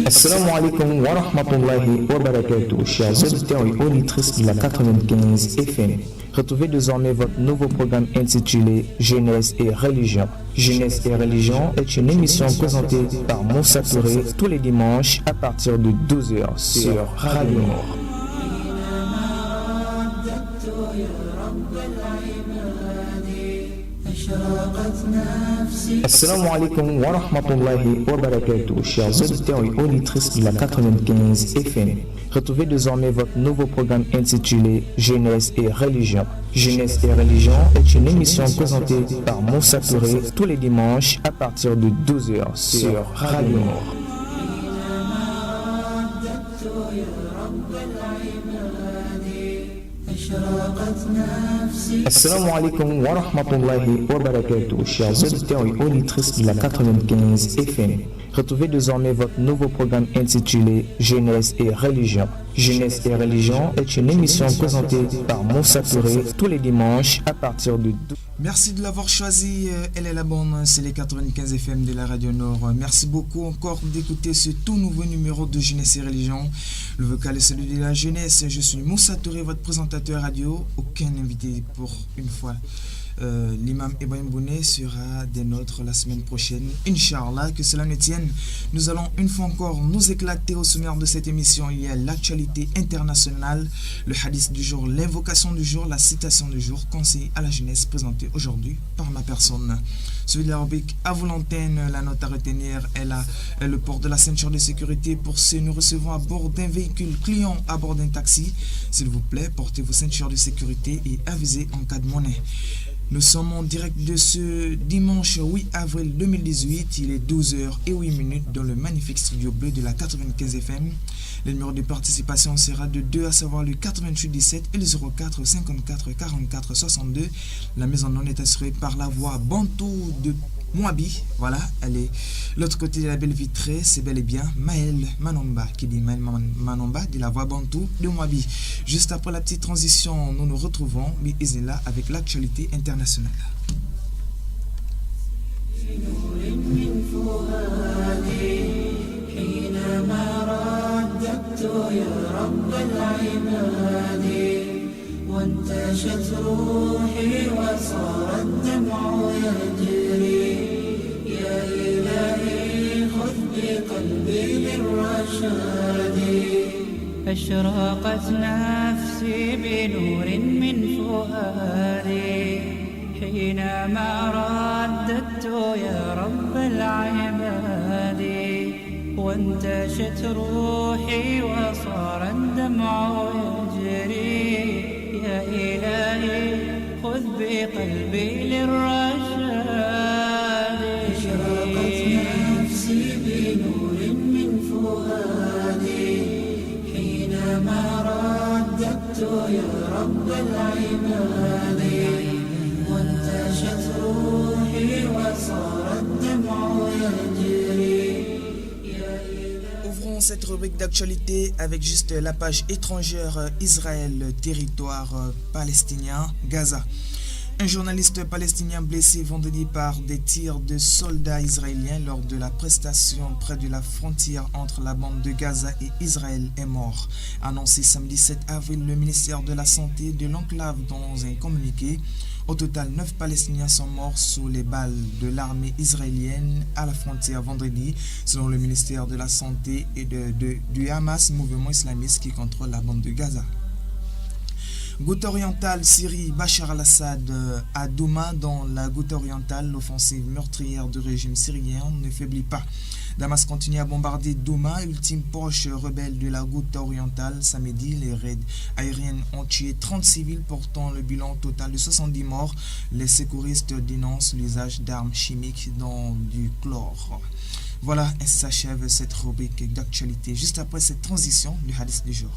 Assalamu alaikum wa rahmatullahi wa barakatuh, chers auditeurs et auditrices de la 95 FM. Retrouvez désormais votre nouveau programme intitulé Jeunesse et Religion. Jeunesse et Religion est une émission présentée par Moussa Touré tous les dimanches à partir de 12h sur Radio Nord. Assalamu alaikum wa rahmatullahi wa barakatuh, chers auditeurs et auditrices de la 95 FM. Retrouvez désormais votre nouveau programme intitulé Jeunesse et Religion. Jeunesse et Religion est une émission présentée par Moussa Touré tous les dimanches à partir de 12h sur Radio Nord. Assalamu alaikum wa rahmatullahi wa barakatuh, chers auditeurs et auditrices de la 95 FM. Retrouvez désormais votre nouveau programme intitulé Jeunesse et Religion. Jeunesse et Religion est une émission présentée par Moussa Touré tous les dimanches à partir de 12h. Merci de l'avoir choisi, elle est la bonne, c'est les 95 FM de la Radio Nord. Merci beaucoup encore d'écouter ce tout nouveau numéro de Jeunesse et Religion. Le vocal est celui de la jeunesse, je suis Moussa Touré, votre présentateur radio. Aucun invité pour une fois. L'imam Ibrahim Bouné sera des nôtres la semaine prochaine. Inch'Allah, que cela ne tienne. Nous allons une fois encore nous éclater au sommaire de cette émission. Il y a l'actualité internationale, le hadith du jour, l'invocation du jour, la citation du jour, conseil à la jeunesse présenté aujourd'hui par ma personne. Celui de la rubrique à vous l'antenne, la note à retenir est le port de la ceinture de sécurité. Pour ce, nous recevons à bord d'un véhicule client, à bord d'un taxi. S'il vous plaît, portez vos ceintures de sécurité et avisez en cas de monnaie. Nous sommes en direct de ce dimanche 8 avril 2018, il est 12h08 dans le magnifique studio bleu de la 95 FM. Le numéro de participation sera de 2, à savoir le 88 17 et le 04 54 44 62. La mise en onde est assurée par la voix Bantou de Mouabi. Voilà, elle est l'autre côté de la belle vitrée, c'est bel et bien Maël Manomba qui dit Maël Manomba de la voix Bantou de Mouabi. Juste après la petite transition, nous nous retrouvons Bismillah avec l'actualité internationale. وانتشت روحي وصار الدمع يجري يا إلهي خذ بقلبي للرشاد أشرقت نفسي بنور من فؤادي حينما رددت يا رب العباد وانتشت روحي وصار الدمع يجري يا إلهي خذ بقلبي للرشاد أشرقت نفسي بنور من فؤادي حينما رددت يا رب العباد وانتشت روحي وصار الدمع يجري. Ouvrons cette rubrique d'actualité avec juste la page étrangère Israël, territoire palestinien, Gaza. Un journaliste palestinien blessé vendredi par des tirs de soldats israéliens lors de la prestation près de la frontière entre la bande de Gaza et Israël est mort. Annoncé samedi 7 avril, le ministère de la Santé de l'enclave dans un communiqué. Au total, 9 Palestiniens sont morts sous les balles de l'armée israélienne à la frontière vendredi, selon le ministère de la Santé et du Hamas, mouvement islamiste qui contrôle la bande de Gaza. Ghouta orientale, Syrie, Bachar al-Assad à Douma, dans la Ghouta orientale, l'offensive meurtrière du régime syrien ne faiblit pas. Damas continue à bombarder Douma, ultime poche rebelle de la Ghouta orientale. Samedi, les raids aériens ont tué 30 civils, portant le bilan total de 70 morts. Les secouristes dénoncent l'usage d'armes chimiques dans du chlore. Voilà, ainsi s'achève cette rubrique d'actualité. Juste après cette transition, le hadith du jour.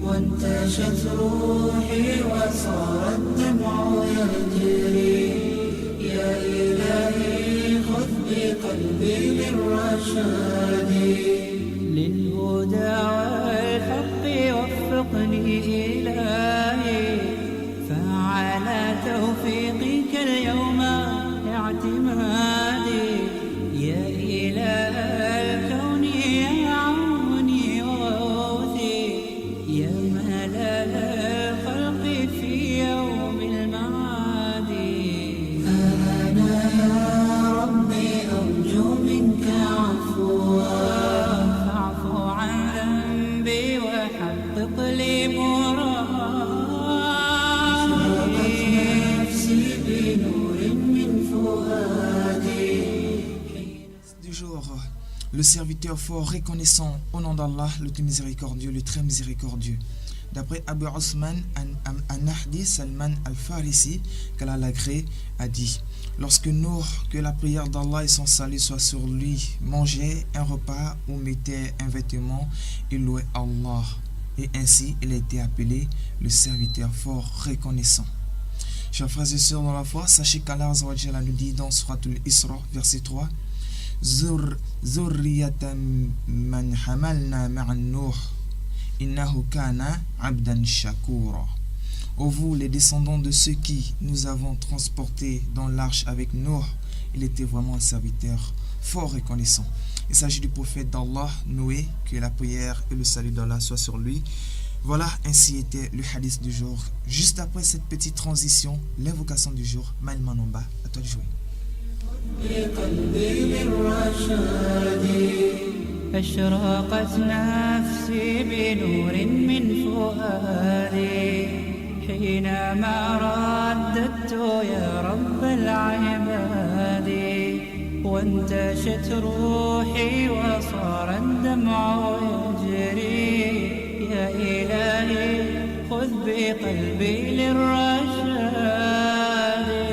وانتشت روحي وصار الدمع يجري يا إلهي خذ بقلبي للرشاد le serviteur fort reconnaissant au nom d'Allah, le tout miséricordieux, le très miséricordieux. D'après Abu Osman An-Nahdi Salman Al-Farisi, qu'Allah l'agrée, a dit: lorsque Nour, que la prière d'Allah et son salut soit sur lui, mangeait un repas ou mettait un vêtement, il louait Allah. Et ainsi, il a été appelé le serviteur fort reconnaissant. Chers frères et sœurs dans la foi, sachez qu'Allah nous dit dans Suratul Isra, verset 3: Zurriyatan man hamalna ma'an Nuh, innahu kana abdan shakura. Ô vous, les descendants de ceux qui nous avons transportés dans l'arche avec Nuh, il était vraiment un serviteur fort reconnaissant. Il s'agit du prophète d'Allah, Noé, que la prière et le salut d'Allah soient sur lui. Voilà, ainsi était le hadith du jour. Juste après cette petite transition, l'invocation du jour, Maël Manamba, à toi de jouer. أشرقت نفسي بنور من فؤادي حينما رددت يا رب العباد وانتشت روحي وصار الدمع يجري يا إلهي خذ بقلبي للرشاد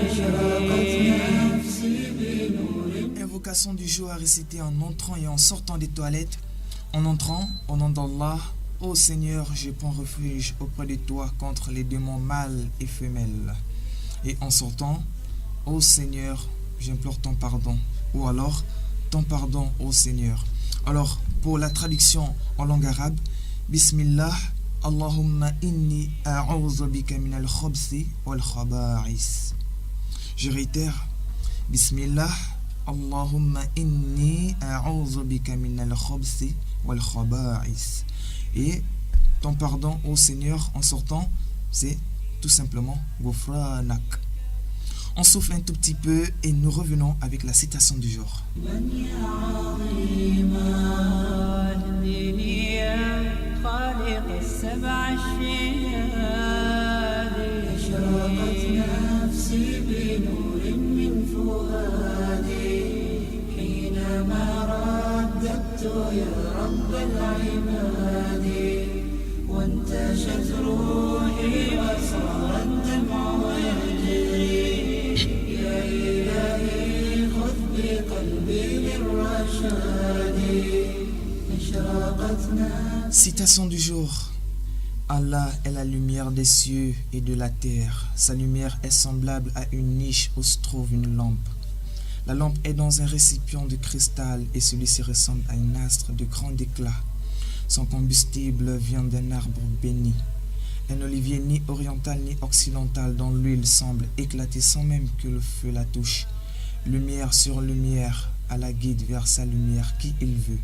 أشرقت نفسي بنور. Invocation du jour à réciter en entrant et en sortant des toilettes. En entrant, au nom d'Allah, ô Seigneur, je prends refuge auprès de toi contre les démons mâles et femelles. Et en sortant, ô Seigneur, j'implore ton pardon. Ou alors, ton pardon, ô Seigneur. Alors, pour la traduction en langue arabe, Bismillah, Allahumma inni a'udhu bika min al-khubsi wal-khaba'is. Je réitère, Bismillah, Allahumma inni a'udhu bika min al-khubsi wal-khaba'is. Et ton pardon, ô Seigneur, en sortant, c'est tout simplement Ghufranak. On souffle un tout petit peu et nous revenons avec la citation du jour. وانتشت روحي وصار الدمع يجري يا إلهي خذ بقلبي للرشاد أشرقت نفسي. Citation du jour. Allah est la lumière des cieux et de la terre. Sa lumière est semblable à une niche où se trouve une lampe. La lampe est dans un récipient de cristal et celui-ci ressemble à un astre de grand éclat. Son combustible vient d'un arbre béni, un olivier ni oriental ni occidental dont l'huile semble éclater sans même que le feu la touche. Lumière sur lumière, Allah guide vers sa lumière qui il veut.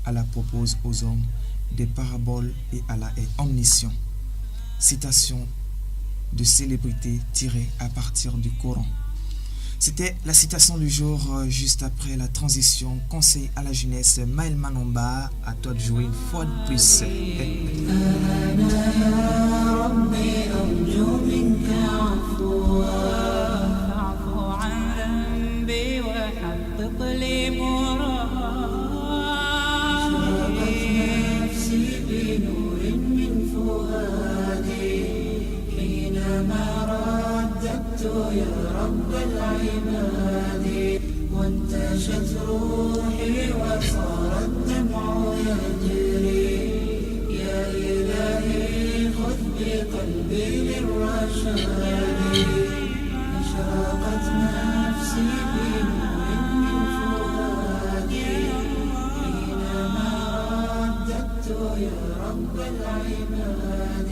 Allah propose aux hommes des paraboles et Allah est omniscient. Citation de célébrité tirée à partir du Coran. C'était la citation du jour juste après la transition. Conseil à la jeunesse, Maël Manamba, à toi de jouer une fois de plus. يا رب العباد وانتشت روحي وصار الدمع يجري يا إلهي خذ بقلبي للرشاد أشرقت نفسي بنور من فؤادي حينما رددت يا رب العباد.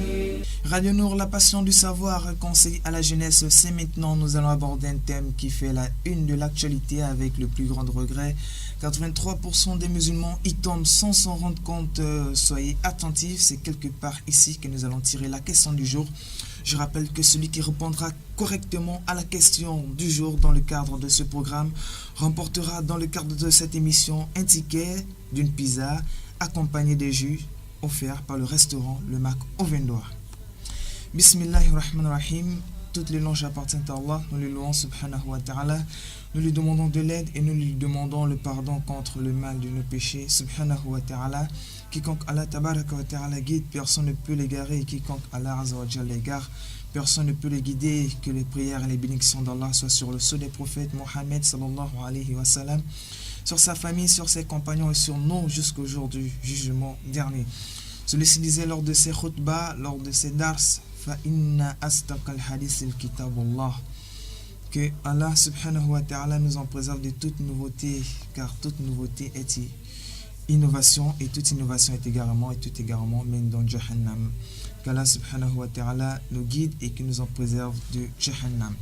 Radio Nour, la passion du savoir, conseil à la jeunesse. C'est maintenant, nous allons aborder un thème qui fait la une de l'actualité avec le plus grand regret. 83% des musulmans y tombent sans s'en rendre compte. Soyez attentifs, c'est quelque part ici que nous allons tirer la question du jour. Je rappelle que celui qui répondra correctement à la question du jour dans le cadre de ce programme remportera dans le cadre de cette émission un ticket d'une pizza accompagné des jus offerts par le restaurant Le Mac au Vendoir. Bismillahirrahmanirrahim. toutes les louanges appartiennent à Allah. Nous lui louons subhanahu wa ta'ala. Nous lui demandons de l'aide et nous lui demandons le pardon contre le mal de nos péchés. Subhanahu wa ta'ala. Quiconque Allah tabaraka wa ta'ala guide, personne ne peut l'égarer. Et quiconque Allah azza wa jalla l'égare, personne ne peut le guider. Que les prières et les bénédictions d'Allah soient sur le sceau des prophètes Mohammed sallallahu alayhi wa sallam, sur sa famille, sur ses compagnons et sur nous jusqu'au jour du jugement dernier. Celui-ci disait lors de ses khutbahs, lors de ses dars, fa inna astaqal hadith al-kitabullah, que Allah subhanahu wa ta'ala nous en préserve de toute nouveauté, car toute nouveauté est innovation et toute innovation est égarement et tout égarement mène dans Jahannam. Qu'Allah subhanahu wa ta'ala nous guide et qu'il nous en préserve de Jahannam.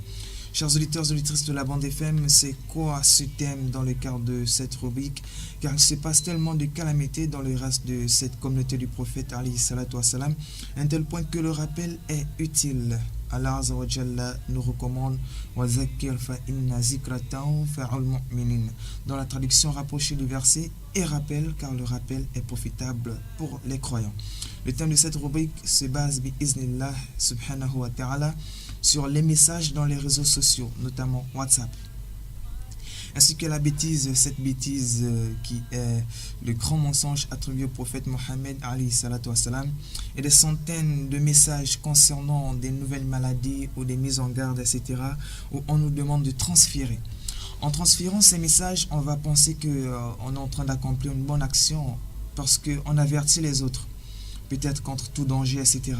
Chers auditeurs et auditrices de la bande FM, c'est quoi ce thème dans le cadre de cette rubrique? Car il se passe tellement de calamités dans le reste de cette communauté du prophète alayhi salatu wassalam, à un tel point que le rappel est utile. Allah azza wa jalla nous recommande wa zakir fa inna zikratan fa'ul mu'minin, dans la traduction rapprochée du verset, et rappel car le rappel est profitable pour les croyants. Le thème de cette rubrique se base bi iznillah subhanahu wa ta'ala sur les messages dans les réseaux sociaux, notamment WhatsApp, ainsi que la bêtise, cette bêtise qui est le grand mensonge attribué au prophète Mohammed alayhi salatu wassalam, et des centaines de messages concernant des nouvelles maladies ou des mises en garde, etc., où on nous demande de transférer. En transférant ces messages, on va penser qu'on est en train d'accomplir une bonne action parce qu'on avertit les autres, peut-être contre tout danger, etc.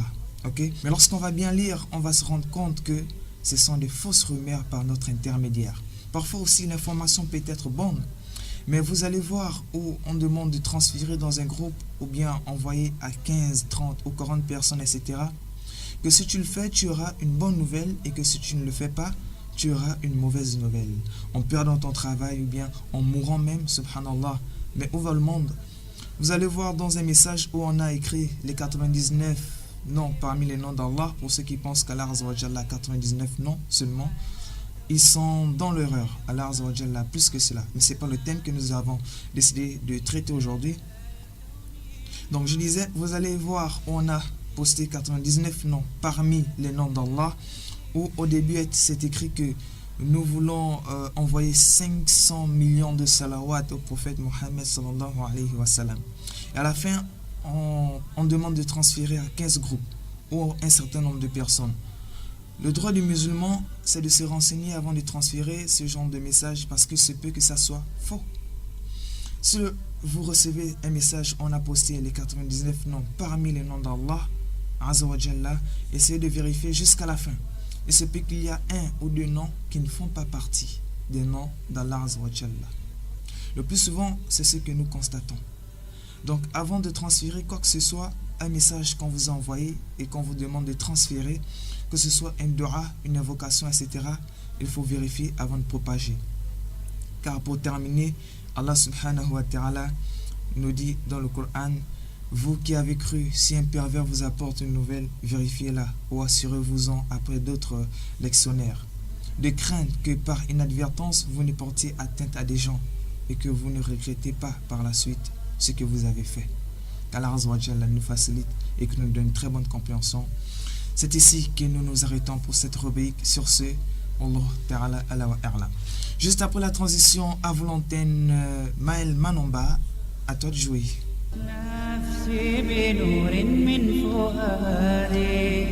Okay? Mais lorsqu'on va bien lire, on va se rendre compte que ce sont des fausses rumeurs par notre intermédiaire. Parfois aussi, l'information peut être bonne, mais vous allez voir où on demande de transférer dans un groupe ou bien envoyer à 15, 30 ou 40 personnes, etc. Que si tu le fais, tu auras une bonne nouvelle et que si tu ne le fais pas, tu auras une mauvaise nouvelle. En perdant ton travail ou bien en mourant même, subhanallah. Mais où va le monde? Vous allez voir dans un message où on a écrit les 99 noms parmi les noms d'Allah. Pour ceux qui pensent qu'Allah azza wa jalla a 99 noms seulement, ils sont dans l'erreur. Allah azza wa jalla a plus que cela. Mais ce n'est pas le thème que nous avons décidé de traiter aujourd'hui. Donc je disais, vous allez voir où on a posté 99 noms parmi les noms d'Allah, où au début c'est écrit que nous voulons envoyer 500 millions de salawat au prophète Mohammed sallallahu alayhi wa sallam. Et à la fin, on demande de transférer à 15 groupes ou un certain nombre de personnes. Le droit du musulman, c'est de se renseigner avant de transférer ce genre de message parce que c'est peut que ça soit faux. Si vous recevez un message, on a posté les 99 noms parmi les noms d'Allah azza wa jalla, essayez de vérifier jusqu'à la fin. Et c'est peut qu'il y a un ou deux noms qui ne font pas partie des noms d'Allah azza wa jalla. Le plus souvent, c'est ce que nous constatons. Donc, avant de transférer quoi que ce soit, un message qu'on vous a envoyé et qu'on vous demande de transférer, que ce soit un dua, une invocation, etc., il faut vérifier avant de propager. Car pour terminer, Allah subhanahu wa ta'ala nous dit dans le Coran: vous qui avez cru, si un pervers vous apporte une nouvelle, vérifiez-la ou assurez-vous-en après d'autres lectionnaires. De crainte que par inadvertance, vous ne portiez atteinte à des gens et que vous ne regrettez pas par la suite ce que vous avez fait. Qu'Allah azza wa jalla nous facilite et que nous donne une très bonne compréhension. C'est ici que nous nous arrêtons pour cette rubrique. Sur ce, Allah ta'ala ala wa a'lam. Juste après la transition, à vous l'antenne, Maël Manomba, à toi de jouer. نفسي بنور من فؤادي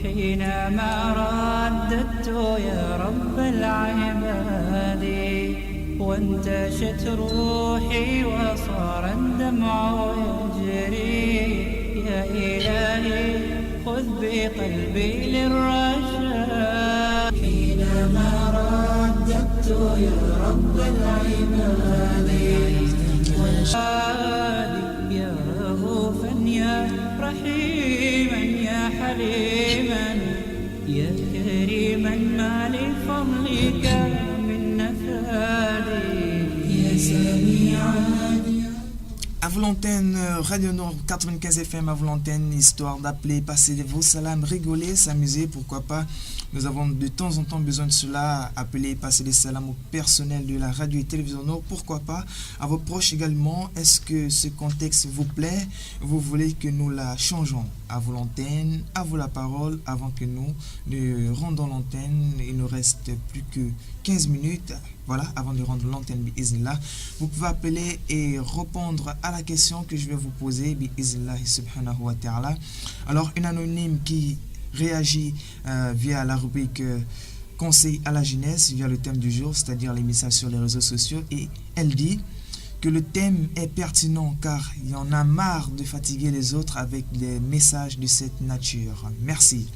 حينما رددت يا رب العباد وانتشت روحي وصار الدمع يجري يا إلهي خذ بقلبي للرشاد حينما رددت يا رب العباد يا رؤوفا يا رحيما يا حليما يا كريما ما لفضلك من نفادي يا سميعا. À vous l'antenne, Radio Nord 95 FM, à vous l'antenne, histoire d'appeler, passer vos salams, rigoler, s'amuser, pourquoi pas. Nous avons de temps en temps besoin de cela, appeler, passer des salams au personnel de la radio et télévision Nord, pourquoi pas. À vos proches également, est-ce que ce contexte vous plaît? Vous voulez que nous la changeons? à vous l'antenne, à vous la parole avant que nous ne rendons l'antenne. Il nous reste plus que 15 minutes. Voilà, avant de rendre l'antenne, bi'iznillah. Vous pouvez appeler et répondre à la question que je vais vous poser, bi'iznillah subhanahu wa ta'ala. Alors, une anonyme qui réagit via la rubrique Conseil à la jeunesse, via le thème du jour, c'est-à-dire les messages sur les réseaux sociaux, et elle dit que le thème est pertinent car il y en a marre de fatiguer les autres avec des messages de cette nature. Merci.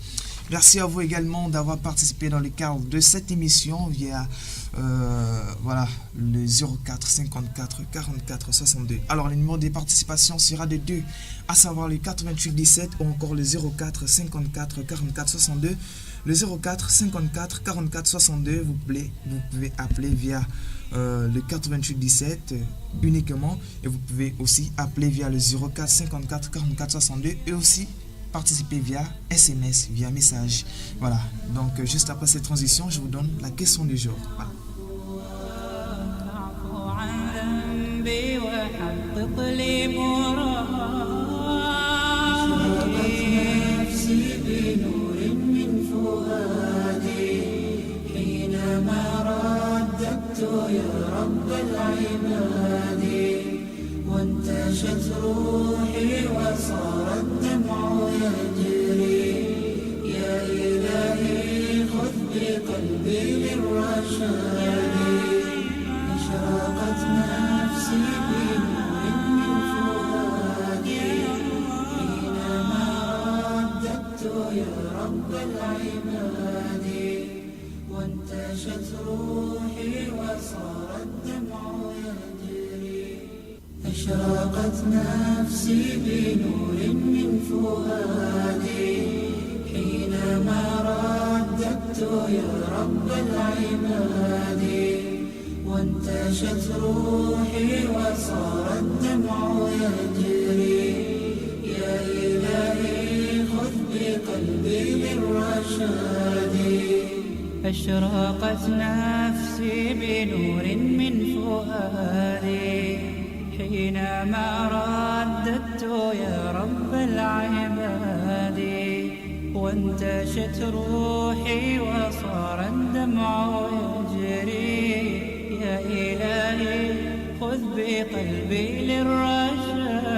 Merci à vous également d'avoir participé dans le cadre de cette émission via voilà, le 04 54 44 62. Alors le numéro de participation sera de 2, à savoir le 88 17 ou encore le 04 54 44 62. Le 04 54 44 62, vous pouvez appeler via le 88 17 uniquement, et vous pouvez aussi appeler via le 04 54 44 62 et aussi participer via SMS, via message. Voilà, donc juste après cette transition, je vous donne la question du jour. Voilà. يا رب العباد وانتشت روحي وصار الدمع يجري يا إلهي خذ بقلبي للرشاد أشرقت نفسي بنور من فؤادي حينما رددت يا رب العباد وانتشت روحي وصار الدمع يجري أشرقت نفسي بنور من فؤادي حينما رددت يا رب العباد وانتشت روحي وصار الدمع يجري يا إلهي خذ بقلبي للرشاد أشرقت نفسي بنور من فؤادي حينما رددت يا رب العباد وانتشت روحي وصار الدمع يجري يا إلهي خذ بقلبي للرشاد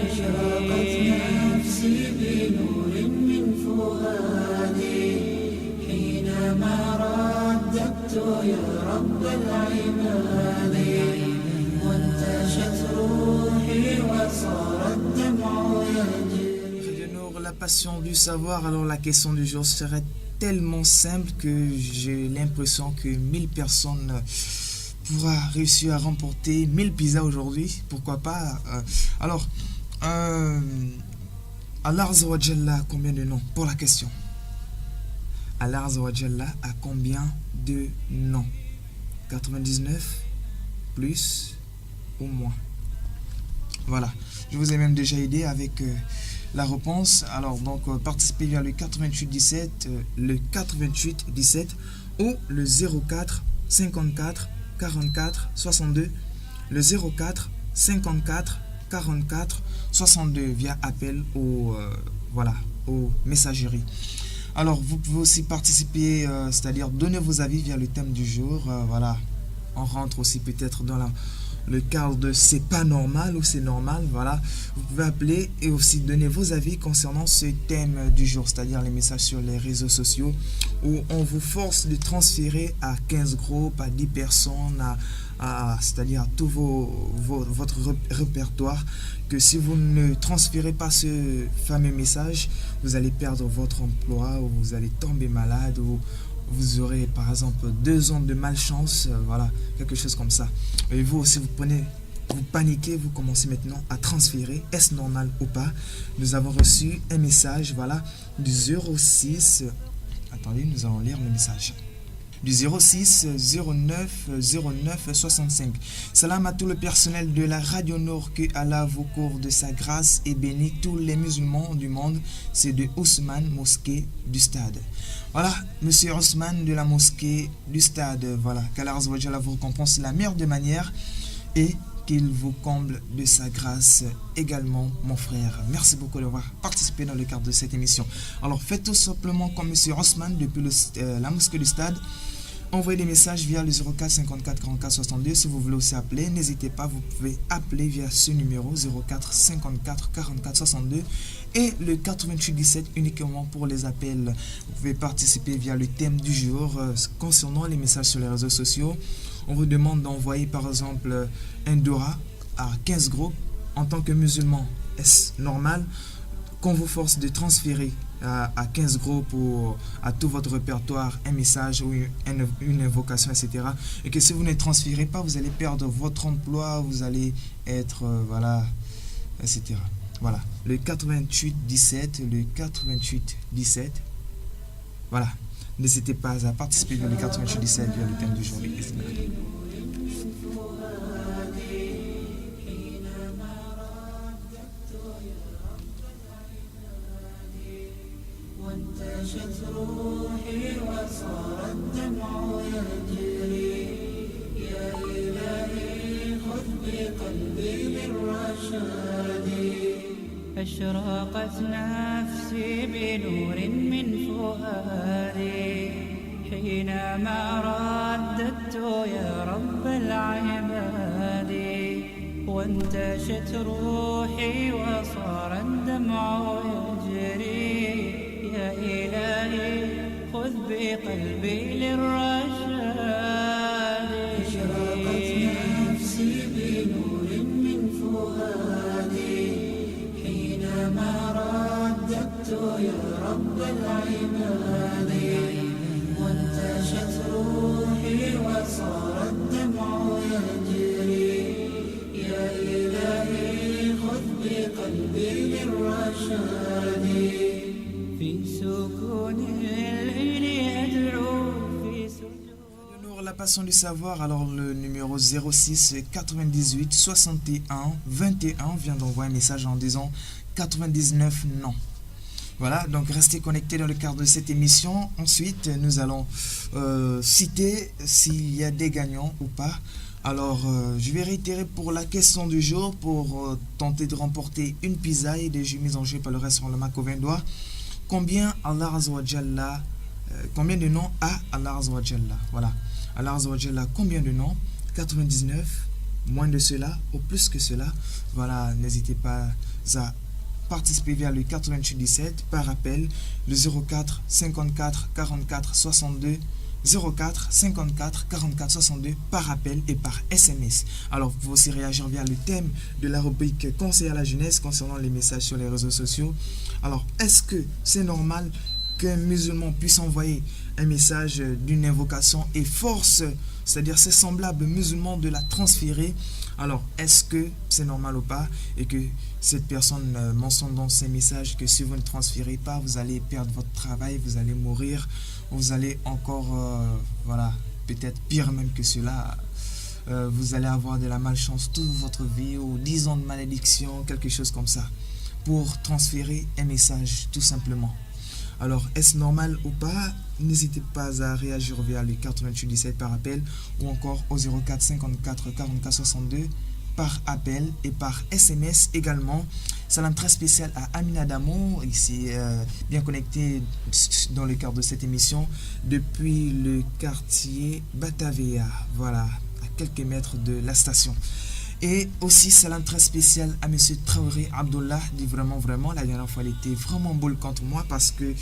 أشرقت نفسي بنور من فؤادي حينما رددت يا رب العباد وانتشت روحي وصار الدمع يجري. La passion du savoir. Alors la question du jour serait tellement simple que j'ai l'impression que 1000 personnes pourra réussir à remporter 1000 pizzas aujourd'hui. Pourquoi pas. Alors Allah Azza wa Jalla a combien de noms pour la question? Allah Azza wa Jalla a combien de noms? 99 plus ou moins? Voilà, je vous ai même déjà aidé avec la réponse. Alors donc participez via le 88 17, le 88 17 ou le 04 54 44 62, le 04 54 44 62 via appel au voilà, aux messageries. Alors vous pouvez aussi participer, c'est-à-dire donner vos avis via le thème du jour. Voilà, on rentre aussi peut-être dans le cadre de c'est pas normal ou c'est normal. Voilà, vous pouvez appeler et aussi donner vos avis concernant ce thème du jour, c'est-à-dire les messages sur les réseaux sociaux où on vous force de transférer à 15 groupes, à 10 personnes, c'est-à-dire à tout votre répertoire, que si vous ne transférez pas ce fameux message, vous allez perdre votre emploi, ou vous allez tomber malade, ou vous aurez par exemple 2 ans de malchance, voilà, quelque chose comme ça. Et vous aussi, vous paniquez, vous commencez maintenant à transférer. Est-ce normal ou pas? Nous avons reçu un message, voilà, du 06. Attendez, nous allons lire le message. Du 06 09 09 65. Salam à tout le personnel de la Radio Nord, que Allah vous couvre de sa grâce et bénit tous les musulmans du monde. C'est de Ousmane, mosquée du Stade. Voilà, monsieur Ousmane de la mosquée du Stade. Voilà, qu'Allah Azza wa Jalla vous récompense de la meilleure des manières et qu'il vous comble de sa grâce également, mon frère. Merci beaucoup d'avoir participé dans le cadre de cette émission. Alors, faites tout simplement comme M. Osman depuis la mosquée du stade. Envoyez des messages via le 04 54 44 62. Si vous voulez aussi appeler, n'hésitez pas, vous pouvez appeler via ce numéro 04 54 44 62 et le 88 17 uniquement pour les appels. Vous pouvez participer via le thème du jour concernant les messages sur les réseaux sociaux. On vous demande d'envoyer par exemple un Dora à 15 groupes. En tant que musulman, est-ce normal qu'on vous force de transférer à 15 groupes ou à tout votre répertoire un message ou une invocation, etc. Et que si vous ne transférez pas, vous allez perdre votre emploi, vous allez être, voilà, etc. Voilà, le 88 17, le 88 17, voilà. N'hésitez pas à participer dans le 88 17 via le thème du jour. وانتشت روحي وصار الدمع يجري يا إلهي خذ بقلبي للرشاد أشرقت نفسي بنور من فؤادي حينما رددت يا رب العباد وانتشت روحي وصار الدمع يجري يا إلهي خذ بقلبي للرشاد أشرقت نفسي بنور من فؤادي حينما رددت يا رب العباد وانتشت روحي وصار الدمع يجري يا إلهي خذ بقلبي للرشاد في سكون الليل أدعو في سجود. La passion du savoir, alors le numéro 06 98 61 21 vient d'envoyer un message en disant 99 non. Voilà, donc restez connectés dans le cadre de cette émission. Ensuite, nous allons citer s'il y a des gagnants ou pas. Alors, je vais réitérer pour la question du jour pour tenter de remporter une pizza et des jus mis en jeu par le restaurant Le Mac au 20 doigts. Combien Allah Azza wa Jalla, combien de noms a Allah Azza wa Jalla? Voilà, Allah Azza wa Jalla, combien de noms? 99, moins de cela ou plus que cela? Voilà, n'hésitez pas à participer via le 88 17 par appel, le 04 54 44 62 04 54 44 62 par appel et par SMS. Alors, vous pouvez aussi réagir via le thème de la rubrique Conseil à la jeunesse concernant les messages sur les réseaux sociaux. Alors, est-ce que c'est normal qu'un musulman puisse envoyer un message d'une invocation et force, c'est-à-dire ses semblables musulmans, de la transférer? Alors, est-ce que c'est normal ou pas? Et que cette personne mentionne dans ses messages que si vous ne transférez pas, vous allez perdre votre travail, vous allez mourir, vous allez encore, voilà, peut-être pire même que cela, vous allez avoir de la malchance toute votre vie ou 10 ans de malédiction, quelque chose comme ça, pour transférer un message, tout simplement. Alors, est-ce normal ou pas? N'hésitez pas à réagir via le 88 17 par appel ou encore au 04 54 44 62 par appel et par SMS également. Salam très spécial à Amina Damo, ici bien connecté dans le cadre de cette émission depuis le quartier Batavia, voilà, à quelques mètres de la station. Et aussi, salam très spécial à monsieur Traoré Abdullah, dit vraiment, la dernière fois, elle était vraiment boule contre moi parce que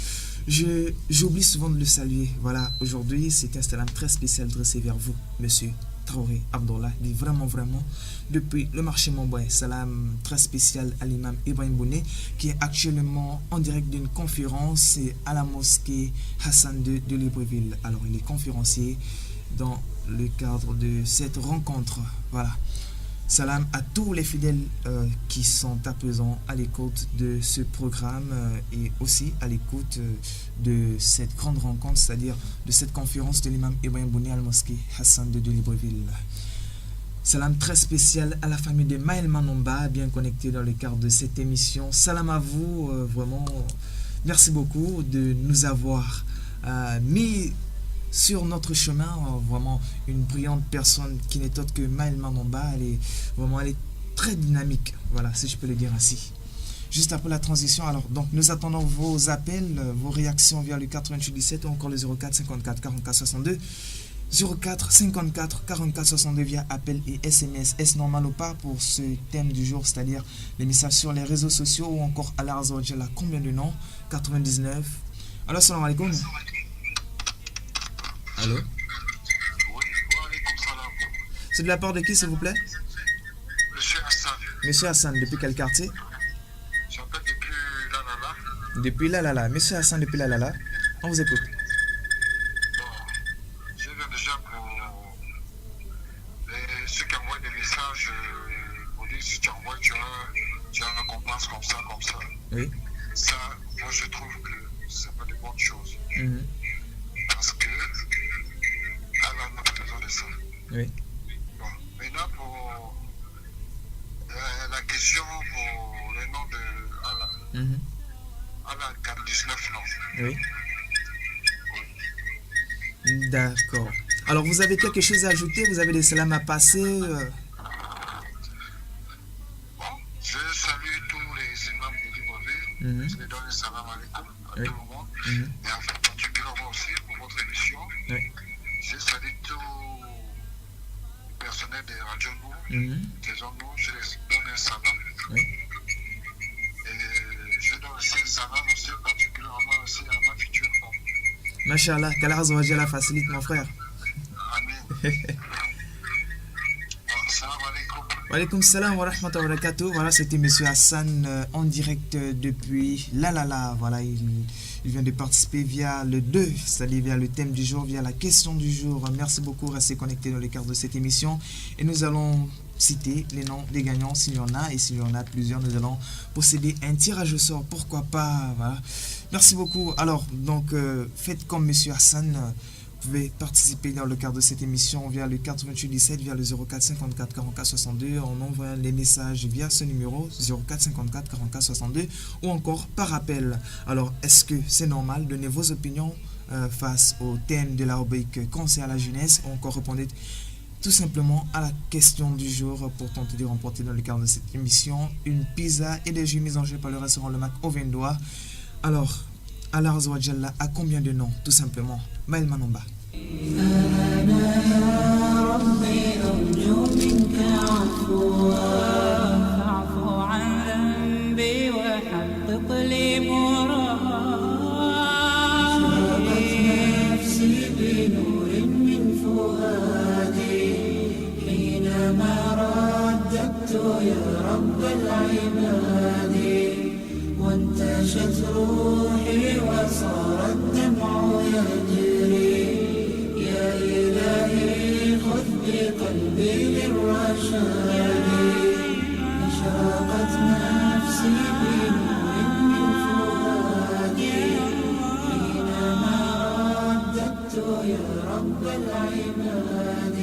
j'oublie souvent de le saluer. Voilà, aujourd'hui, c'est un salam très spécial dressé vers vous, monsieur Traoré Abdullah, dit vraiment, depuis le marché Montboy. Salam très spécial à l'imam Ibrahim Bouné, qui est actuellement en direct d'une conférence à la mosquée Hassan II de Libreville. Alors, il est conférencier dans le cadre de cette rencontre. Voilà. Salam à tous les fidèles qui sont à présent à l'écoute de ce programme et aussi à l'écoute de cette grande rencontre, c'est-à-dire de cette conférence de l'imam Ibrahim Bouné à la mosquée Hassan II de Libreville. Salam très spécial à la famille de Maël Manomba, bien connectée dans le cadre de cette émission. Salam à vous, vraiment, merci beaucoup de nous avoir mis sur notre chemin, vraiment une brillante personne qui n'est autre que Maël Manamba. Elle est très dynamique, voilà, si je peux le dire ainsi. Juste après la transition, alors donc nous attendons vos appels, vos réactions via le 88 17 ou encore le 04 54 44 62. 04 54 44 62 via appel et SMS. Est-ce normal ou pas pour ce thème du jour, c'est-à-dire les messages sur les réseaux sociaux ou encore à l'Arzawajala? Combien de noms? 99. Alors, salam alaikum. Allô? Oui, wa alaykoum salam. C'est de la part de qui, s'il vous plaît? Monsieur Hassan, Monsieur Hassan, depuis quel quartier? j'appelle depuis Lalala. Depuis Lalala. Monsieur Hassan, depuis Lalala. On vous écoute. Bon, je viens déjà pour ceux qui envoient des messages pour dire si tu envoies, tu as une récompense comme ça, comme ça. Oui. Ça, moi je trouve que c'est pas de bonnes choses. Mhm. Parce que Allah n'a pas besoin de ça. Oui. Bon, maintenant pour la question pour le nom de Allah. Mhm. Allah a 49 noms. Oui. D'accord. Alors, vous avez quelque chose à ajouter? Vous avez des salams à passer? Bon, je salue tous les imams de Libreville. Mhm. Je les donne un salam alaikum à Oui. tout le monde. Mhm. Et en fait, particulièrement aussi pour votre émission. Oui. Je salue tout le personnel de Radio Nous, Mhm. des hommes nous. Je les donne un salam. Oui. Et je donne aussi un salam aussi particulièrement aussi à ma future femme. Masha'Allah, qu'Allah Azawajal facilite, mon frère. Amen. Bon, salam alaikum. Wa alaykoum salam wa rahmatullahi wa barakatuh. Voilà, c'était Monsieur Hassan en direct depuis Lalala. Voilà, il vient de participer via le 2, c'est-à-dire via le thème du jour, via la question du jour. Merci beaucoup, restez connectés dans le cadre de cette émission. Et nous allons citer les noms des gagnants s'il y en a. Et s'il y en a plusieurs, nous allons procéder à un tirage au sort. Pourquoi pas, voilà. Merci beaucoup. Alors, donc, faites comme Monsieur Hassan. Vous pouvez participer dans le cadre de cette émission via le 88 17, via le 04 54 44 62, en envoyant les messages via ce numéro 04 54 44 62 ou encore par appel. Alors, est-ce que c'est normal? Donnez vos opinions face au thème de la rubrique Conseil à la jeunesse ou encore répondez tout simplement à la question du jour pour tenter de remporter dans le cadre de cette émission une pizza et des jus mis en jeu par le restaurant Le Mac au Vendois. Alors, Allah Azawajalla a combien de noms? Tout simplement, Maël Manamba. فاعف عن ذنبي وحقق لي مرادي نفسي بنور من فؤادي حينما رددت يا رب العباد وانتشت روحي وصار الدمع يجري يا إلهي خذ بقلبي للرشاد أشرقت نفسي بنور من فؤادي حينما رددت يا رب العباد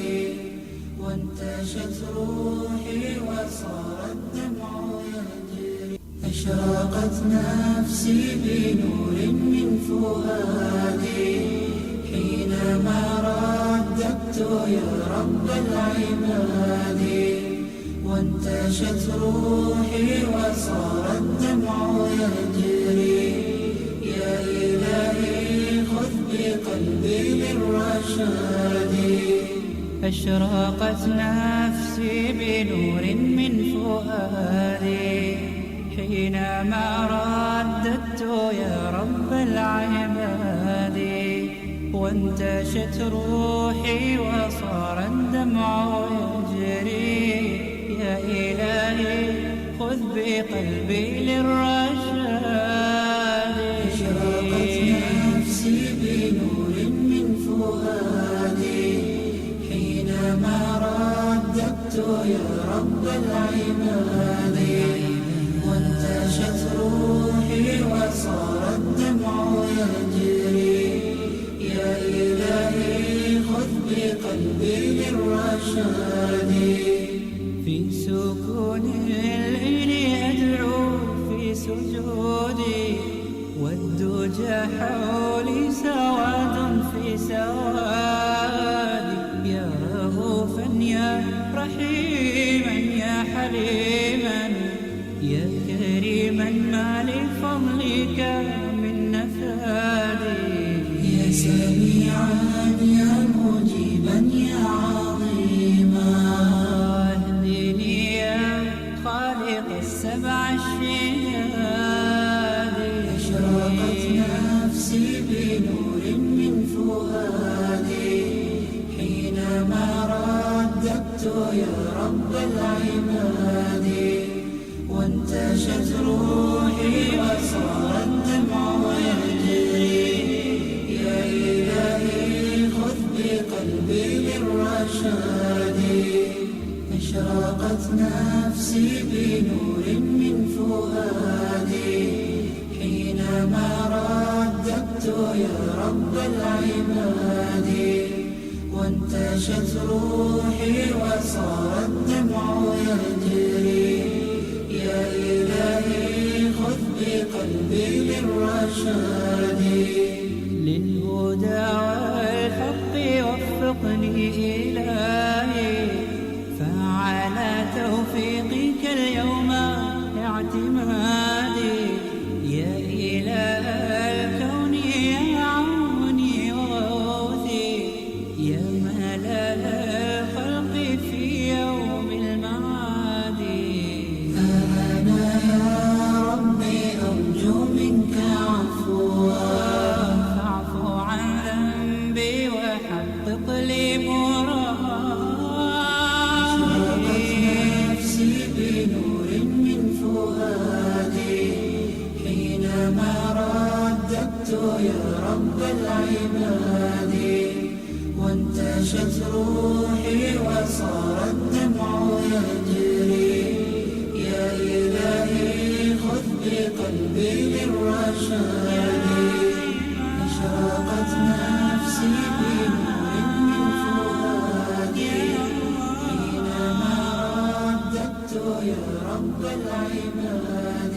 وانتشت روحي وصار الدمع يجري أشرقت نفسي بنور من فؤادي حينما رددت يا رب العباد وانتشت روحي وصار الدمع يجري يا إلهي خذ بقلبي للرشاد أشرقت نفسي بنور من فؤادي حينما رددت يا رب العباد وانتشت روحي وصار الدمع يجري يا إلهي خذ بقلبي للرشاد أشرقت نفسي بنور من فؤادي حينما رددت يا رب العباد وانتشت روحي وصار الدمع يجري يا إلهي خذ بقلبي للرشاد في سكون الليل أدعو في سجودي والدجى حولي سواد في سواد يا كريما ما لفضلك من نفادي يا سميعا يا مجيبا يا عظيما اهدني يا خالق السبع الشداد أشرقت نفسي بنور من فؤادي حينما رددت يا رب العباد وانتشت روحي وصار الدمع يجري يا إلهي خذ بقلبي للرشاد أشرقت نفسي بنور من فؤادي حينما رددت يا رب العباد وانتشت روحي وصار الدمع يجري يا إلهي خذ بقلبي للرشاد للهدى والحق وفقني إلهي فعلى توفيقك اليوم اعتمادي يا إله الكون يا عوني وغوثي يا ملال الخلق في يوم المعاد أنا يا ربي أرجو منك عفوا فاعف عن ذنبي وحقق لي مرادي نفسي بنور من فؤادي حينما رددت يا رب العباد وانتشت روحي وصار الدمع يجري يا إلهي خذ بقلبي للرشاد أشرقت نفسي بنور من فؤادي حينما رددت يا رب العباد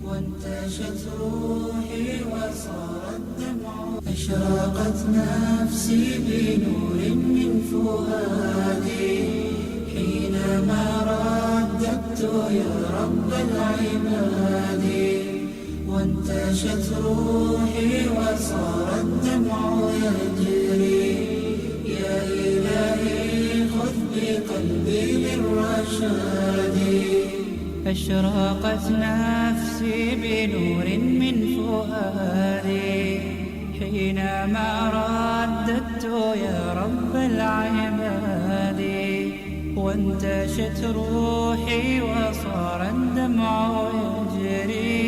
وانتشت روحي وصار الدمع أشرقت نفسي بنور من فؤادي حينما رددت يا رب العباد وانتشت روحي وصار الدمع يجري يا إلهي خذ بقلبي للرشاد أشرقت نفسي بنور من فؤادي حينما رددت يا رب العباد وانتشت روحي وصار الدمع يجري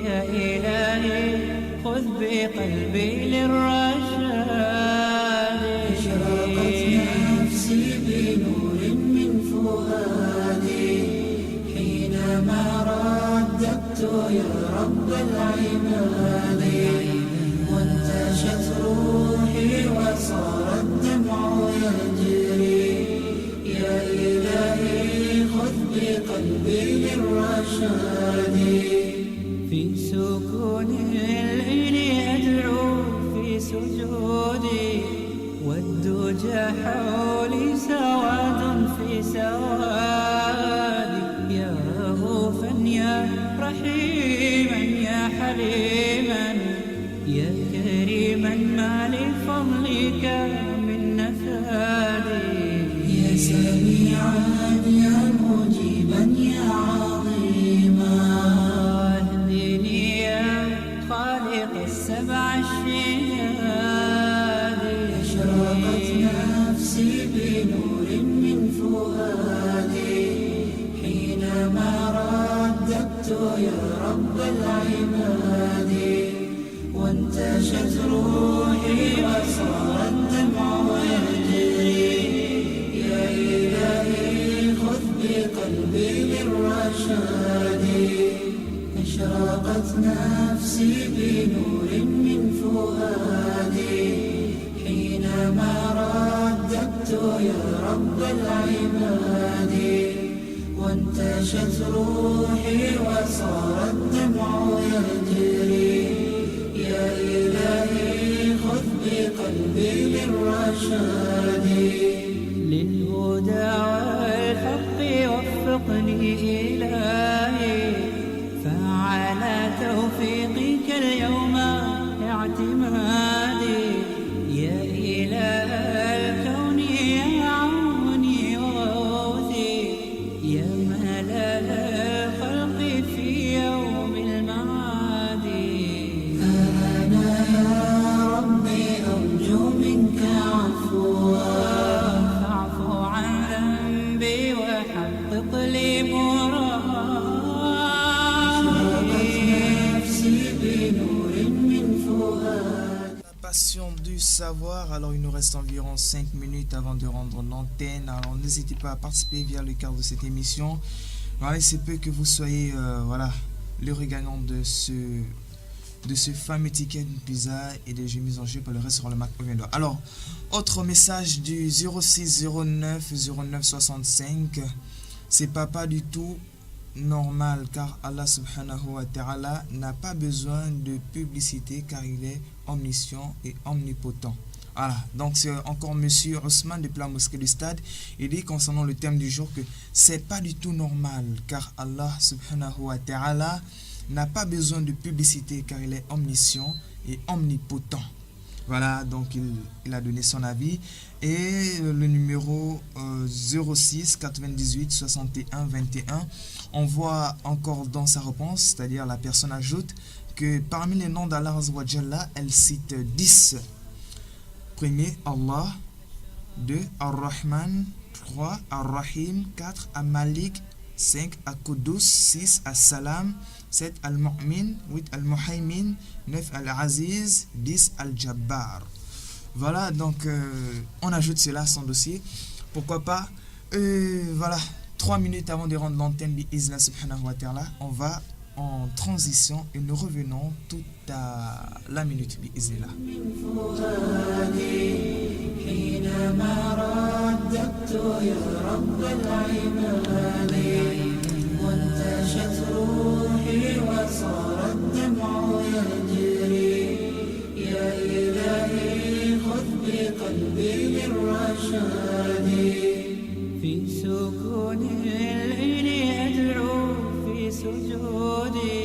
يا إلهي خذ بقلبي للرشاد أشرقت نفسي بنور من فؤادي حينما رددت يا رب العباد وانتشت روحي وصار الدمع يجري يا إلهي خذ بقلبي للرشاد في سكون الليل أدعو في سجودي والدجى حولي سواد في سوادي يا رؤوفا يا رحيما يا حليما يا كريما ما لفضلك من نفادي يا سميعا يا مجيبا يا عظيما اهدني يا خالق السبع الشداد أشرقت نفسي بنور من فؤادي حينما رددت يا رب العباد وانتشت روحي وصار الدمع يجري يا إلهي خذ بقلبي للرشاد أشرقت نفسي بنور من فؤادي حينما رددت يا رب العباد وانتشت روحي وصار الدمع يجري يا إلهي خذ بقلبي للرشاد للهدى والحق وفقني إلهي passion du savoir. Alors il nous reste environ 5 minutes avant de rendre l'antenne. Alors n'hésitez pas à participer via le cadre de cette émission. Voilà, il se peut que vous soyez le regagnant de ce fameux ticket de pizza et des mises en jeu par le reste sur le Mac Oviendo. Alors, autre message du 06 09 09 65. C'est pas du tout normal car Allah subhanahu wa ta'ala n'a pas besoin de publicité car il est omniscient et omnipotent. Voilà, donc c'est encore monsieur Ousmane depuis la mosquée du stade. Il dit concernant le thème du jour que c'est pas du tout normal car Allah subhanahu wa ta'ala n'a pas besoin de publicité car il est omniscient et omnipotent. Voilà, donc il a donné son avis. Et le numéro 06 98 61 21, on voit encore dans sa réponse, c'est-à-dire la personne ajoute que parmi les noms d'Allah Azza wa Jalla, elle cite 10. Premier, Allah. 2, Ar-Rahman. 3, Ar-Rahim. 4, Al-Malik. 5, Al-Qudus. 6, Al-Salam. 7, Al-Mu'min. 8, Al-Muhaymin. 9, Al-Aziz. 10, Al-Jabbar. Voilà, donc on ajoute cela à son dossier. Pourquoi pas. Voilà, 3 minutes avant de rendre l'antenne bi-Izna subhanahu wa ta'ala, on va en transition et nous revenons tout à la minute bi-Izna. قلبي للرشاد في سكون الليل أدعو في سجودي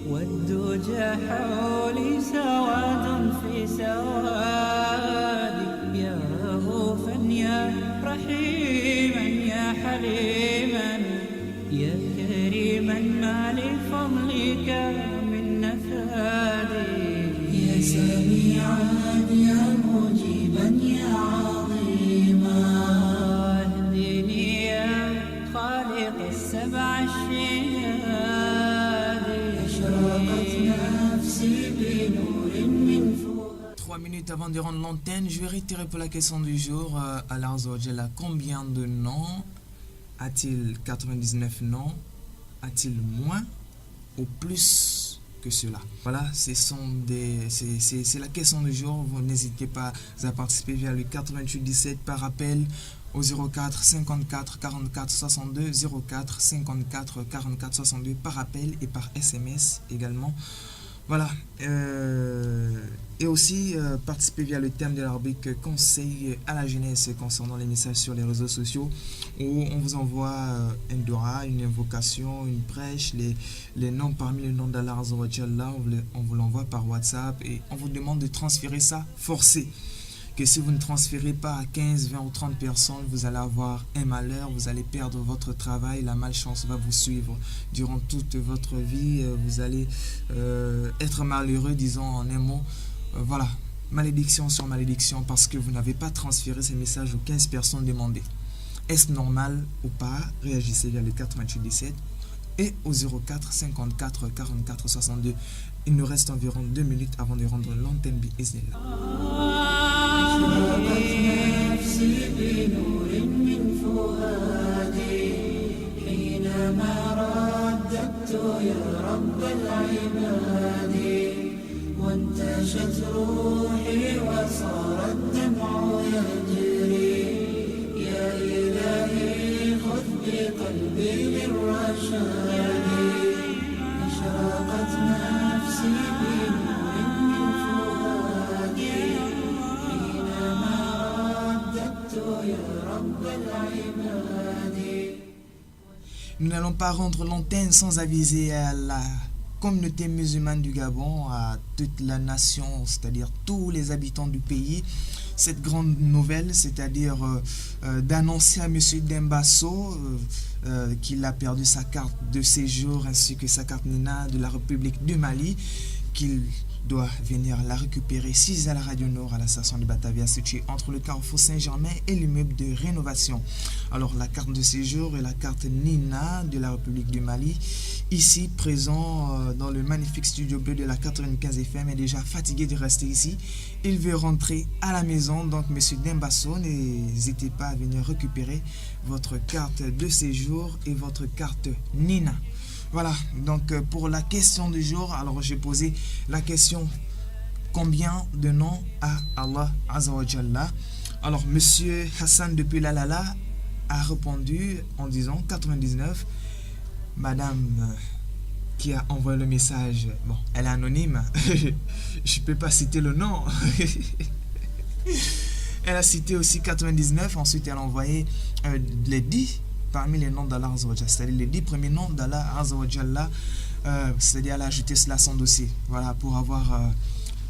والدجى حولي سواد في سوادي يا رؤوفا يا رحيما يا حليما يا كريما ما لفضلك من نفادي يا سميعا يا مجيبا يا عظيما اهدني يا خالق السبع الشهاد اشرقت نفسي بنور من فؤاد. 3 minutes avant de rendre l'antenne, je vais réitérer pour la question du jour. Allah Azza wa Jalla, combien de noms a-t-il? 99 noms? A-t-il moins ou plus que cela? Voilà, c'est la question du jour. Vous n'hésitez pas à participer via le 88 17 par appel au 04 54 44 62 04 54 44 62 par appel et par SMS également. Voilà, et aussi participer via le thème de la rubrique conseil à la jeunesse concernant les messages sur les réseaux sociaux où on vous envoie un dua, une invocation, une prêche, les noms parmi les noms d'Allah Azza wa Jalla, on vous l'envoie par WhatsApp et on vous demande de transférer ça forcé. Que si vous ne transférez pas à 15, 20 ou 30 personnes, vous allez avoir un malheur, vous allez perdre votre travail, la malchance va vous suivre durant toute votre vie, vous allez être malheureux, disons en un mot. Voilà, malédiction sur malédiction parce que vous n'avez pas transféré ces messages aux 15 personnes demandées. Est-ce normal ou pas? Réagissez via le 88 17 et au 04 54 44 62. Il nous reste environ 2 minutes avant de rendre l'antenne bi-Iznillah. أشرقت نفسي بنور من فؤادي حينما رددت يا رب العباد وانتشت روحي وصار الدمع يجري يا إلهي خذ بقلبي للرشاد أشرقت نفسي بنور من فؤادي Nous n'allons pas rendre l'antenne sans aviser à la communauté musulmane du Gabon, à toute la nation, c'est-à-dire tous les habitants du pays, cette grande nouvelle, c'est-à-dire d'annoncer à M. Dembasso qu'il a perdu sa carte de séjour ainsi que sa carte NINA de la République du Mali, qu'il doit venir la récupérer. 6 à la Radio Nord, à la station de Batavia, située entre le carrefour Saint-Germain et l'immeuble de rénovation. Alors, la carte de séjour et la carte Nina de la République du Mali, ici présent dans le magnifique studio bleu de la 95 FM, est déjà fatigué de rester ici. Il veut rentrer à la maison. Donc, monsieur Dembasso, n'hésitez pas à venir récupérer votre carte de séjour et votre carte Nina. Voilà, donc pour la question du jour, alors j'ai posé la question: combien de noms a Allah Azza wa Jalla? Alors, monsieur Hassan depuis Lalala a répondu en disant 99. Madame qui a envoyé le message, bon, elle est anonyme, je ne peux pas citer le nom. Elle a cité aussi 99, ensuite elle a envoyé les 10 parmi les noms d'Allah Azza wa Jalla, c'est-à-dire les 10 premiers noms d'Allah Azza wa Jalla, c'est-à-dire elle a ajouté cela à son dossier, voilà, pour avoir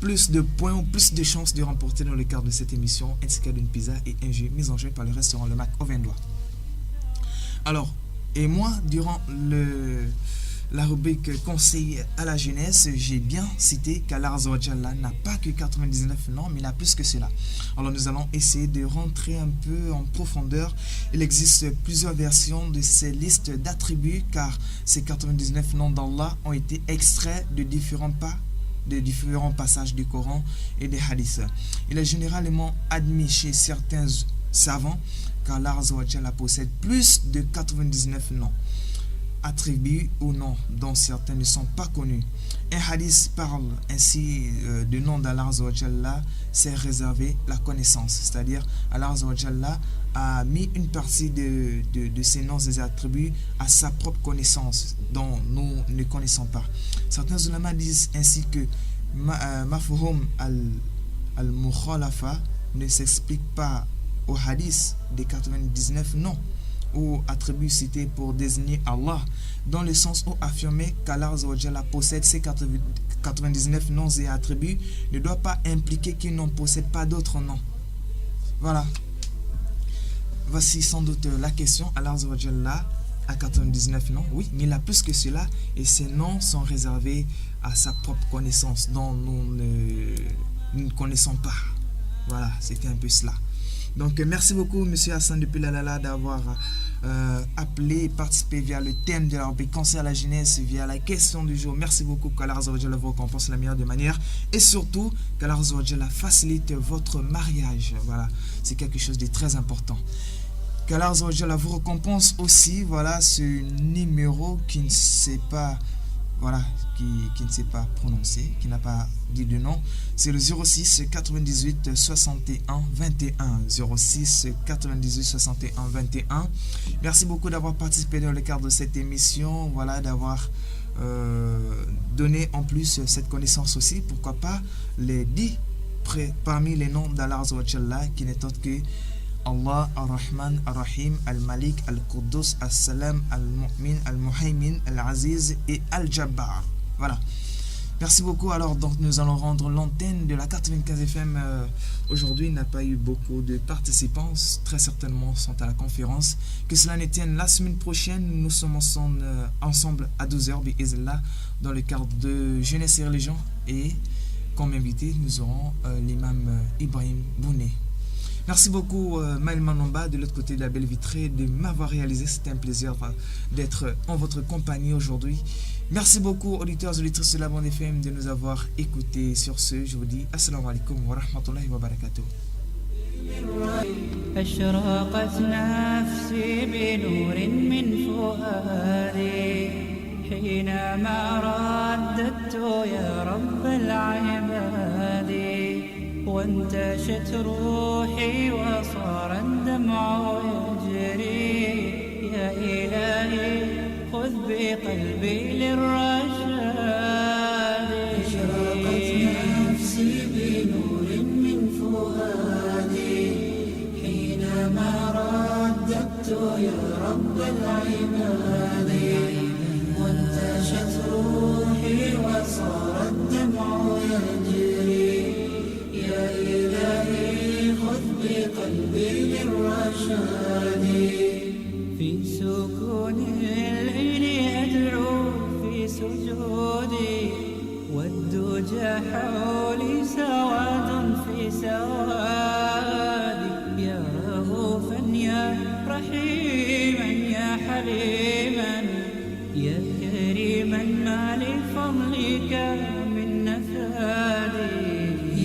plus de points ou plus de chances de remporter dans le cadre de cette émission un ticket d'une pizza et un jeu mis en jeu par le restaurant Le Mac au Vendois. Alors, et moi, durant la rubrique conseil à la jeunesse, j'ai bien cité qu'Allah Azza wa Jalla n'a pas que 99 noms, mais il a plus que cela. Alors nous allons essayer de rentrer un peu en profondeur. Il existe plusieurs versions de ces listes d'attributs, car ces 99 noms d'Allah ont été extraits de différents passages du Coran et des hadiths. Il est généralement admis chez certains savants qu'Allah Azza wa Jalla possède plus de 99 noms, attributs ou noms dont certains ne sont pas connus. Un hadith parle ainsi du nom d'Allah Azza wa Jalla, c'est réservé la connaissance, c'est-à-dire Allah Azza wa Jalla a mis une partie de ses noms et ses attributs à sa propre connaissance, dont nous ne connaissons pas. Certains ulama disent ainsi que Mafhum al-Mukhalafa ne s'explique pas au hadith des 99 noms ou attributs cités pour désigner Allah, dans le sens où affirmer qu'Allah Azza wa Jalla possède ces 99 noms et attributs ne doit pas impliquer qu'il n'en possède pas d'autres noms. Voilà. Voici sans doute la question. Allah Azza wa Jalla a 99 noms, oui, mais il a plus que cela, et ces noms sont réservés à sa propre connaissance, dont nous ne connaissons pas. Voilà, c'était un peu cela. Donc merci beaucoup monsieur Hassan depuis Lalala d'avoir appelé et participé via le thème de la rubrique conseil à la jeunesse, via la question du jour. Merci beaucoup, qu'Allah Azza wa Jalla vous récompense de la meilleure des manières, et surtout qu'Allah Azza wa Jalla facilite votre mariage. Voilà, c'est quelque chose de très important. Qu'Allah Azza wa Jalla vous récompense aussi. Voilà, ce numéro qui ne sait pas, voilà, qui ne sait pas prononcer, qui n'a pas dit de nom, c'est le 06 98 61 21. 06 98 61 21. Merci beaucoup d'avoir participé dans le cadre de cette émission, voilà, d'avoir donné en plus cette connaissance aussi, pourquoi pas les 10 parmi les noms d'Allah Azza wa Jalla, qui n'est autre que Allah, Ar-Rahman, Ar-Rahim, Al-Malik, Al-Quddus, Al-Salam, Al-Mu'min, Al-Muhaymin, Al-Aziz et Al-Jabbar. Voilà. Merci beaucoup. Alors, donc, nous allons rendre l'antenne de la 95 FM. Aujourd'hui, il n'a pas eu beaucoup de participants. Très certainement sont à la conférence. Que cela ne tienne, la semaine prochaine, nous sommes ensemble à 12h, bi'izillah, dans le cadre de Jeunesse et Religion. Et comme invité, nous aurons l'imam Ibrahim Bouné. Merci beaucoup Maël Manomba de l'autre côté de la belle vitrée de m'avoir réalisé. C'était un plaisir d'être en votre compagnie aujourd'hui. Merci beaucoup auditeurs et auditrices de la bande FM de nous avoir écoutés. Sur ce, je vous dis assalamu alaikum wa rahmatullahi wa barakatuh. أشرقت نفسي بنور من فؤادي حينما رددت يا رب العباد وانتشت روحي وصار الدمع يجري يا إلهي خذ بقلبي للرشاد أشرقت نفسي بنور من فؤادي حينما رددت يا رب العباد وانتشت روحي وصار الدمع يجري يا إلهي خذ بقلبي للرشاد في سكون الليل أدعو في سجودي والدنيا وجه حولي سواد في سوادي يا رؤوفا يا رحيما يا حليما يا كريما ما لفضلك من نفادي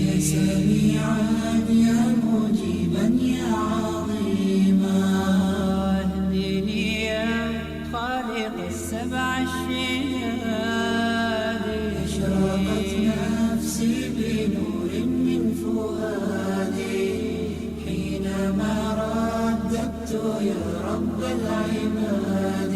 يا سميعا يا مجيبا يا عظيما اهدني يا خالق السبع الشهاد أشرقت نفسي بنور من فؤادي حينما رددت يا رب العباد